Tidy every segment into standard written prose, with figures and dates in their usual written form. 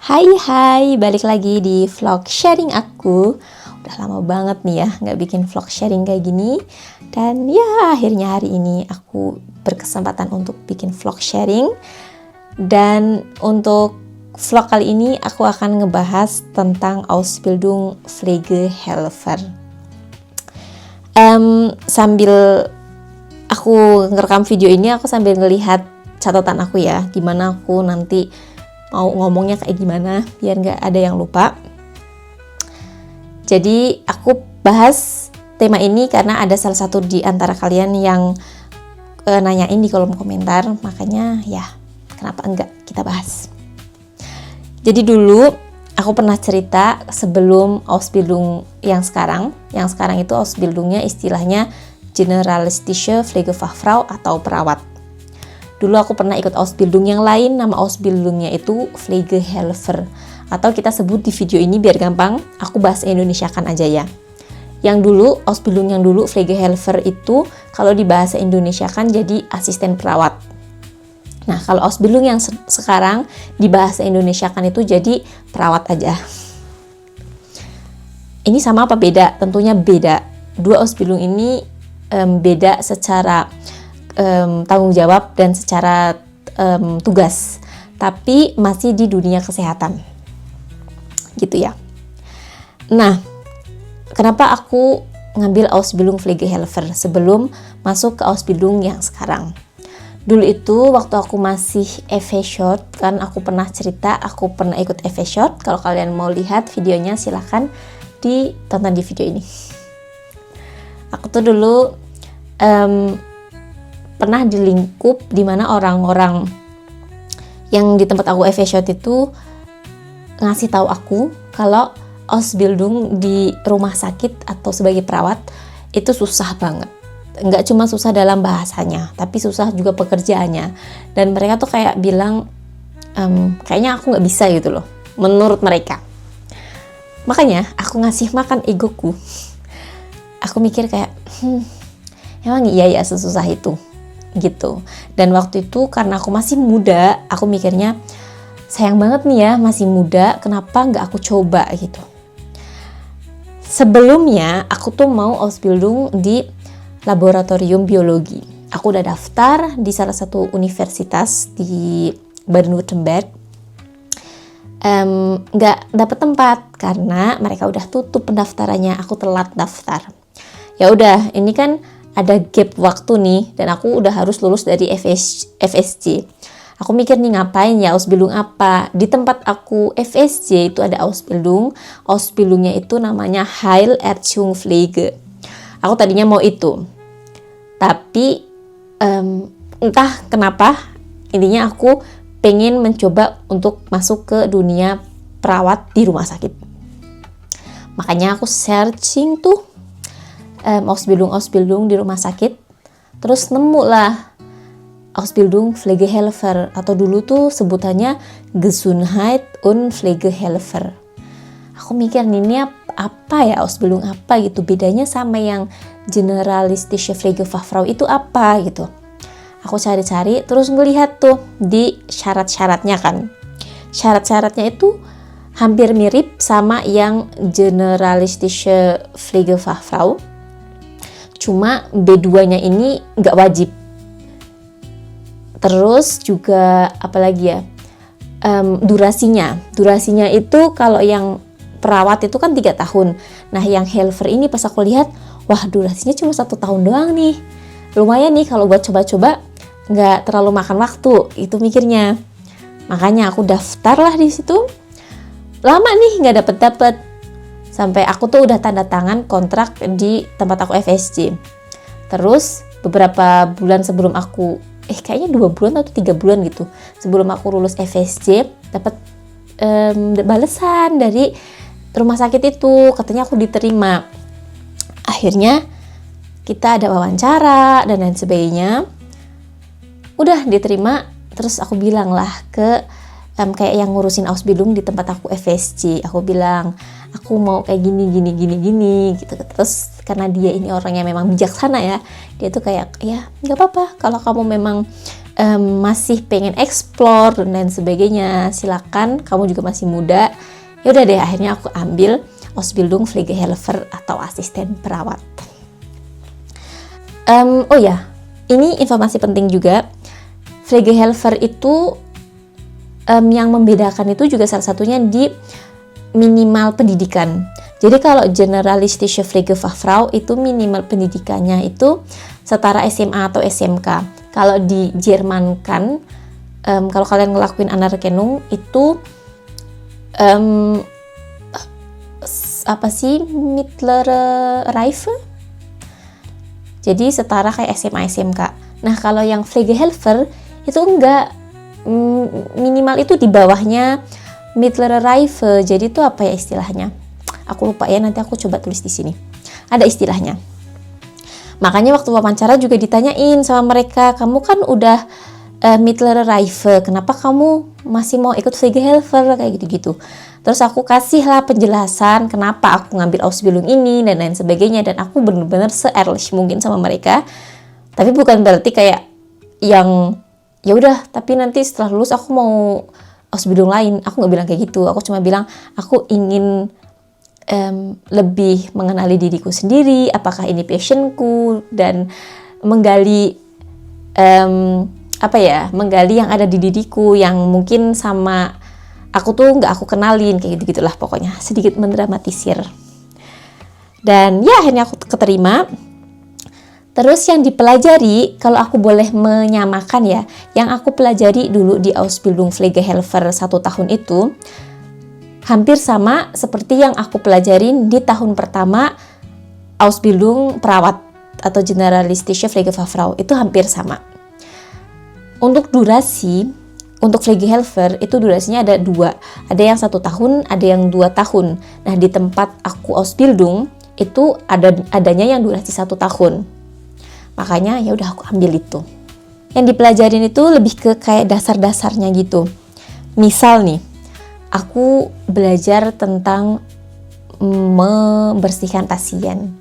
Hai hai, balik lagi di vlog sharing aku. Udah lama banget nih ya nggak bikin vlog sharing kayak gini. Dan ya akhirnya hari ini aku berkesempatan untuk bikin vlog sharing. Dan untuk vlog kali ini aku akan ngebahas tentang Ausbildung Pflegehelfer. Sambil aku ngerekam video ini, aku sambil ngelihat catatan aku ya, gimana aku nanti mau ngomongnya kayak gimana biar nggak ada yang lupa. Jadi aku bahas tema ini karena ada salah satu di antara kalian yang nanyain di kolom komentar, makanya ya kenapa enggak kita bahas. Jadi dulu aku pernah cerita sebelum Ausbildung yang sekarang itu Ausbildungnya istilahnya Generalistische Pflegefachfrau atau perawat. Dulu aku pernah ikut Ausbildung yang lain, nama Ausbildungnya itu Pflegehelfer. Atau kita sebut di video ini biar gampang, aku bahas Indonesiakan aja ya. Yang dulu, Ausbildung yang dulu Pflegehelfer itu kalau di bahasa Indonesiakan jadi asisten perawat. Nah, kalau Ausbildung yang sekarang di bahasa Indonesiakan itu jadi perawat aja. Ini sama apa beda? Tentunya beda. Dua Ausbildung ini beda secara tanggung jawab dan secara tugas, tapi masih di dunia kesehatan gitu ya. Nah, kenapa aku ngambil Ausbildung Pflegehelfer sebelum masuk ke Ausbildung yang sekarang? Dulu itu waktu aku masih FE-Short, kan aku pernah cerita aku pernah ikut FE-Short. Kalau kalian mau lihat videonya silahkan ditonton di video ini. Aku tuh dulu pernah di lingkup dimana orang-orang yang di tempat aku FE-Short itu ngasih tahu aku kalau Ausbildung di rumah sakit atau sebagai perawat itu susah banget. Nggak cuma susah dalam bahasanya, tapi susah juga pekerjaannya. Dan mereka tuh kayak bilang, kayaknya aku nggak bisa gitu loh, menurut mereka. Makanya aku ngasih makan egoku. Aku mikir kayak, emang iya ya sesusah itu gitu. Dan waktu itu karena aku masih muda, aku mikirnya sayang banget nih ya masih muda, kenapa nggak aku coba gitu. Sebelumnya aku tuh mau Ausbildung di laboratorium biologi. Aku udah daftar di salah satu universitas di Baden-Württemberg. Nggak dapet tempat karena mereka udah tutup pendaftarannya. Aku telat daftar. Ya udah, ini kan ada gap waktu nih dan aku udah harus lulus dari FSJ. Aku mikir nih ngapain ya, Ausbildung apa? Di tempat aku FSJ itu ada Ausbildung. Ausbildungnya itu namanya Heilerziehungspflege. Aku tadinya mau itu. Tapi entah kenapa intinya aku pengen mencoba untuk masuk ke dunia perawat di rumah sakit. Makanya aku searching tuh Ausbildung di rumah sakit, terus nemu lah Ausbildung Pflegehelfer atau dulu tuh sebutannya Gesundheit und Pflegehelfer. Aku mikir nih, ini apa ya Ausbildung apa gitu, bedanya sama yang Generalistische Pflegefachfrau itu apa gitu. Aku cari-cari terus ngelihat tuh di syarat-syaratnya kan. Syarat-syaratnya itu hampir mirip sama yang Generalistische Pflegefachfrau. Cuma B2-nya ini nggak wajib. Terus juga apalagi ya, durasinya itu kalau yang perawat itu kan 3 tahun. Nah yang helper ini pas aku lihat, wah durasinya cuma 1 tahun doang nih. Lumayan nih kalau buat coba-coba, nggak terlalu makan waktu, itu mikirnya. Makanya aku daftar lah di situ. Lama nih nggak dapet. Sampai aku tuh udah tanda tangan kontrak di tempat aku FSJ. Terus beberapa bulan sebelum aku, kayaknya 2 bulan atau 3 bulan gitu, sebelum aku lulus FSJ, dapat balasan dari rumah sakit itu, katanya aku diterima. Akhirnya kita ada wawancara dan lain sebagainya. Udah diterima, terus aku bilang lah ke kayak yang ngurusin Ausbildung di tempat aku FSJ. Aku bilang, aku mau kayak gini gitu. Terus karena dia ini orang yang memang bijaksana ya, dia tuh kayak, ya nggak apa-apa kalau kamu memang masih pengen explore dan lain sebagainya, silakan, kamu juga masih muda. Ya udah deh, akhirnya aku ambil Ausbildung Pflegehelfer atau asisten perawat. Oh ya, ini informasi penting juga. Pflegehelfer itu yang membedakan itu juga salah satunya di minimal pendidikan. Jadi kalau Generalistische Pflegefachfrau itu minimal pendidikannya itu setara SMA atau SMK. Kalau di Jerman kan, kalau kalian ngelakuin Anerkennung itu Mittlere Reife? Jadi setara kayak SMA SMK. Nah kalau yang Pflegehelfer itu enggak, minimal itu di bawahnya Mittlere Reife. Jadi itu apa ya istilahnya? Aku lupa ya, nanti aku coba tulis di sini. Ada istilahnya. Makanya waktu wawancara juga ditanyain sama mereka, kamu kan udah Mittlere Reife, kenapa kamu masih mau ikut Pflegehelfer kayak gitu-gitu. Terus aku kasih lah penjelasan kenapa aku ngambil Ausbildung ini dan lain sebagainya, dan aku bener-bener se-ehrlich mungkin sama mereka. Tapi bukan berarti kayak yang ya udah, tapi nanti setelah lulus aku mau Ausbildung lain. Aku nggak bilang kayak gitu. Aku cuma bilang aku ingin lebih mengenali diriku sendiri, apakah ini passionku, dan menggali menggali yang ada di diriku yang mungkin sama aku tuh nggak aku kenalin, kayak gitu-gitulah pokoknya, sedikit mendramatisir. Dan ya akhirnya aku keterima. Terus yang dipelajari, kalau aku boleh menyamakan ya, yang aku pelajari dulu di Ausbildung Pflegehelfer 1 tahun itu hampir sama seperti yang aku pelajarin di tahun pertama Ausbildung perawat atau Generalistische Pflegefachfrau, itu hampir sama. Untuk durasi, untuk Pflegehelfer itu durasinya ada 2, ada yang 1 tahun, ada yang 2 tahun. Nah di tempat aku Ausbildung itu adanya yang durasi 1 tahun. Makanya ya udah aku ambil itu. Yang dipelajarin itu lebih ke kayak dasar-dasarnya gitu. Misal nih, aku belajar tentang membersihkan pasien,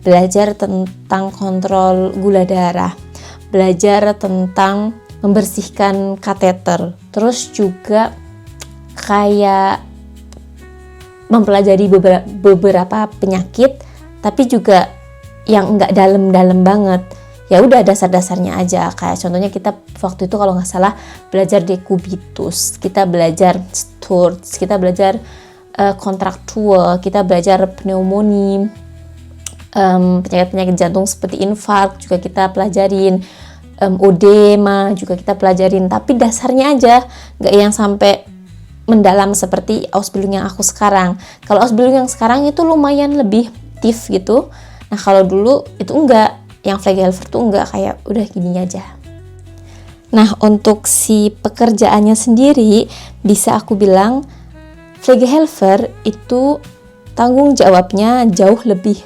belajar tentang kontrol gula darah, belajar tentang membersihkan kateter, terus juga kayak mempelajari beberapa penyakit, tapi juga yang enggak dalam-dalam banget. Ya udah dasar-dasarnya aja. Kayak contohnya kita waktu itu kalau nggak salah belajar dekubitus, kita belajar Sturz, kita belajar kontraktur, kita belajar pneumonia, penyakit-penyakit jantung seperti infark juga kita pelajarin, odema juga kita pelajarin. Tapi dasarnya aja, nggak yang sampai mendalam seperti Ausbildung yang aku sekarang. Kalau Ausbildung yang sekarang itu lumayan lebih tief gitu. Nah kalau dulu itu enggak, yang Pflegehelfer tuh enggak, kayak udah gini aja. Nah untuk si pekerjaannya sendiri bisa aku bilang Pflegehelfer itu tanggung jawabnya jauh lebih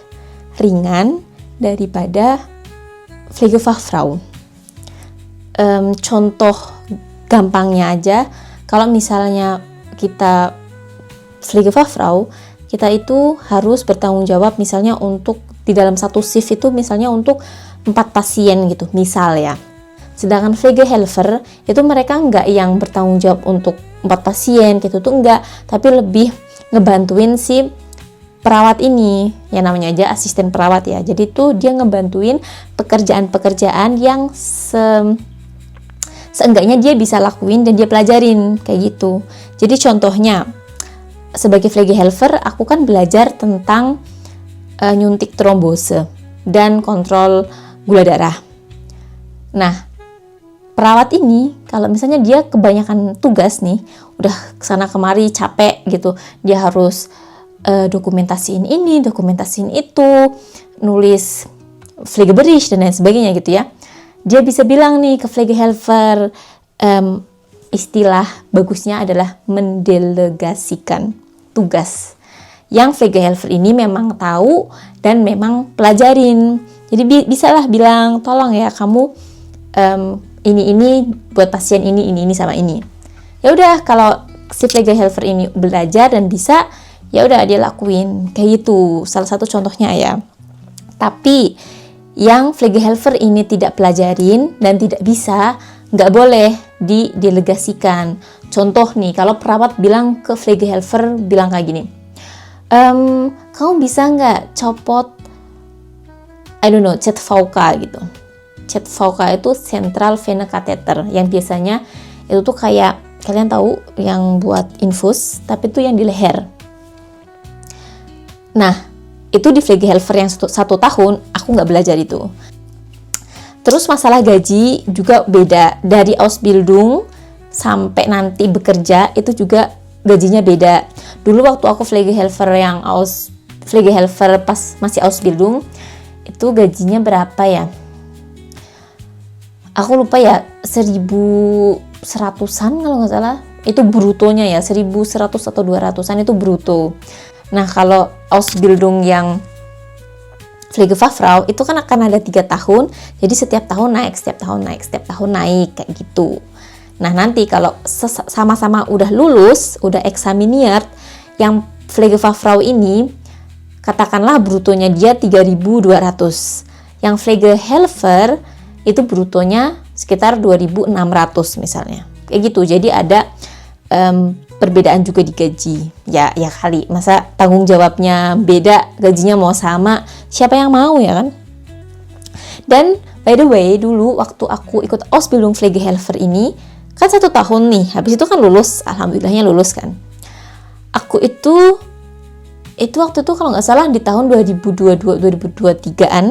ringan daripada Pflegefachfrau. Contoh gampangnya aja, kalau misalnya kita Pflegefachfrau, kita itu harus bertanggung jawab misalnya untuk di dalam satu shift itu misalnya untuk 4 pasien gitu misal ya. Sedangkan Pflegehelfer itu mereka enggak yang bertanggung jawab untuk 4 pasien gitu tuh enggak, tapi lebih ngebantuin si perawat ini, yang namanya aja asisten perawat ya. Jadi tuh dia ngebantuin pekerjaan-pekerjaan yang seenggaknya dia bisa lakuin dan dia pelajarin kayak gitu. Jadi contohnya sebagai Pflegehelfer aku kan belajar tentang nyuntik trombose dan kontrol gula darah. Nah, perawat ini kalau misalnya dia kebanyakan tugas nih, udah kesana kemari capek gitu, dia harus dokumentasiin ini, dokumentasiin itu, nulis Pflegebericht dan lain sebagainya gitu ya. Dia bisa bilang nih ke Pflegehelfer, istilah bagusnya adalah mendelegasikan tugas. Yang Pflegehelfer ini memang tahu dan memang pelajarin. Jadi bisalah bilang, tolong ya kamu ini buat pasien ini sama ini. Ya udah, kalau si Pflegehelfer ini belajar dan bisa, ya udah dia lakuin kayak gitu. Salah satu contohnya ya. Tapi yang Pflegehelfer ini tidak pelajarin dan tidak bisa, nggak boleh didelegasikan. Contoh nih, kalau perawat bilang ke Pflegehelfer, bilang kayak gini, kamu bisa nggak copot, I don't know, ZVK gitu. ZVK itu Central Vena Catheter, yang biasanya itu tuh kayak, kalian tahu yang buat infus, tapi itu yang di leher. Nah, itu di Pflegehelfer yang 1 tahun, aku nggak belajar itu. Terus masalah gaji juga beda. Dari Ausbildung sampai nanti bekerja, itu juga gajinya beda. Dulu waktu aku Pflegehelfer Pflegehelfer pas masih Ausbildung, itu gajinya berapa ya? Aku lupa ya, 1.100-an kalau nggak salah. Itu brutonya ya, 1.100 atau 200-an itu bruto. Nah, kalau Ausbildung yang Pflegefachfrau itu kan akan ada 3 tahun, jadi setiap tahun naik, setiap tahun naik kayak gitu. Nah, nanti kalau sama-sama udah lulus, udah eksaminiert, yang Pflegefachfrau ini katakanlah brutonya dia 3.200. Yang Pflegehelfer itu brutonya sekitar 2.600 misalnya. Kayak gitu. Jadi ada perbedaan juga di gaji. Ya kali, masa tanggung jawabnya beda, gajinya mau sama, siapa yang mau ya kan? Dan by the way, dulu waktu aku ikut Ausbildung Pflegehelfer ini, kan 1 tahun nih, habis itu kan lulus, alhamdulillahnya lulus kan. Aku itu waktu itu kalau nggak salah di tahun 2022-2023an,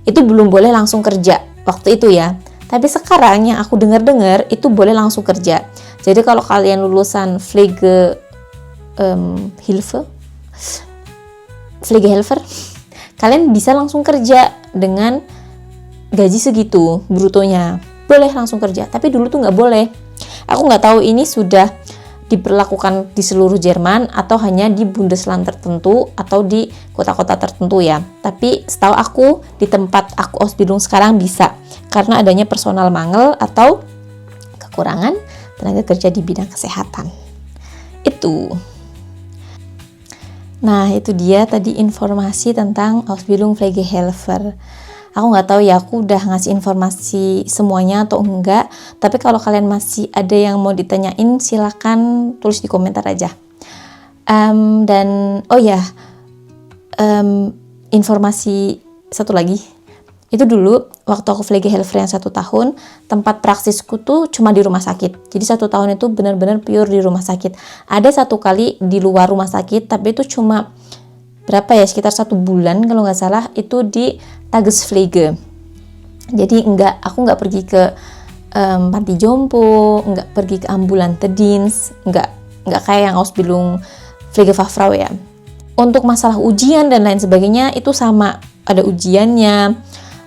itu belum boleh langsung kerja, waktu itu ya. Tapi sekarang yang aku dengar-dengar itu boleh langsung kerja. Jadi kalau kalian lulusan Pflegehelfer, kalian bisa langsung kerja dengan gaji segitu brutonya. Boleh langsung kerja, tapi dulu tuh nggak boleh. Aku nggak tahu ini sudah diberlakukan di seluruh Jerman atau hanya di Bundesland tertentu atau di kota-kota tertentu ya. Tapi setahu aku di tempat aku Ausbildung sekarang bisa, karena adanya personal mangel atau kekurangan tenaga kerja di bidang kesehatan. Itu. Nah, itu dia tadi informasi tentang Ausbildung Pflegehelfer. Aku nggak tahu ya, aku udah ngasih informasi semuanya atau enggak. Tapi kalau kalian masih ada yang mau ditanyain, silakan tulis di komentar aja. Dan informasi satu lagi. Itu dulu waktu aku Pflegehelfer yang 1 tahun, tempat praksisku tuh cuma di rumah sakit. Jadi 1 tahun itu benar-benar pure di rumah sakit. Ada 1 kali di luar rumah sakit, tapi itu cuma berapa ya, sekitar 1 bulan kalau nggak salah, itu di Tagespflege. Jadi aku nggak pergi ke panti jompo, nggak pergi ke ambulante Dienst, nggak kayak yang Ausbildung Pflegefachfrau ya. Untuk masalah ujian dan lain sebagainya itu sama, ada ujiannya,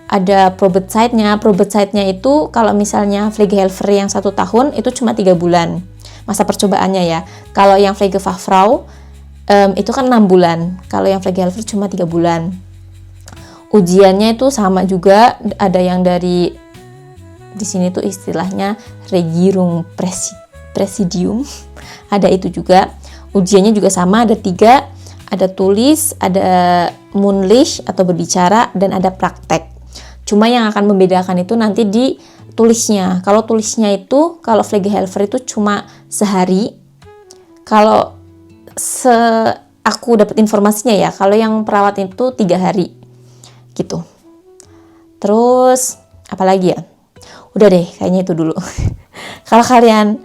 ada Probezeit-nya. Probezeit-nya itu kalau misalnya Pflegehelfer yang 1 tahun itu cuma 3 bulan masa percobaannya ya. Kalau yang Pflegefachfrau itu kan 6 bulan. Kalau yang Pflegehelfer cuma 3 bulan. Ujiannya itu sama juga, ada yang dari di sini tuh istilahnya Regierung Presidium. Ada itu juga. Ujiannya juga sama, ada 3, ada tulis, ada Mundlich atau berbicara, dan ada praktek. Cuma yang akan membedakan itu nanti di tulisnya. Kalau tulisnya itu, kalau Pflegehelfer itu cuma sehari. Kalau aku dapat informasinya ya, kalau yang perawat itu 3 hari. Gitu. Terus apalagi ya? Udah deh, kayaknya itu dulu. Kalau kalian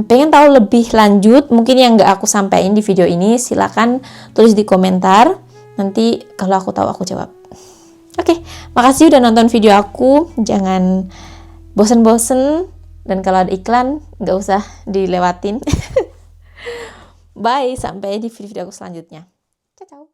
pengen tahu lebih lanjut, mungkin yang nggak aku sampaikan di video ini, silakan tulis di komentar. Nanti kalau aku tahu aku jawab. Oke, makasih udah nonton video aku. Jangan bosen-bosen, dan kalau ada iklan nggak usah dilewatin. Bye, sampai di video aku selanjutnya. Ciao.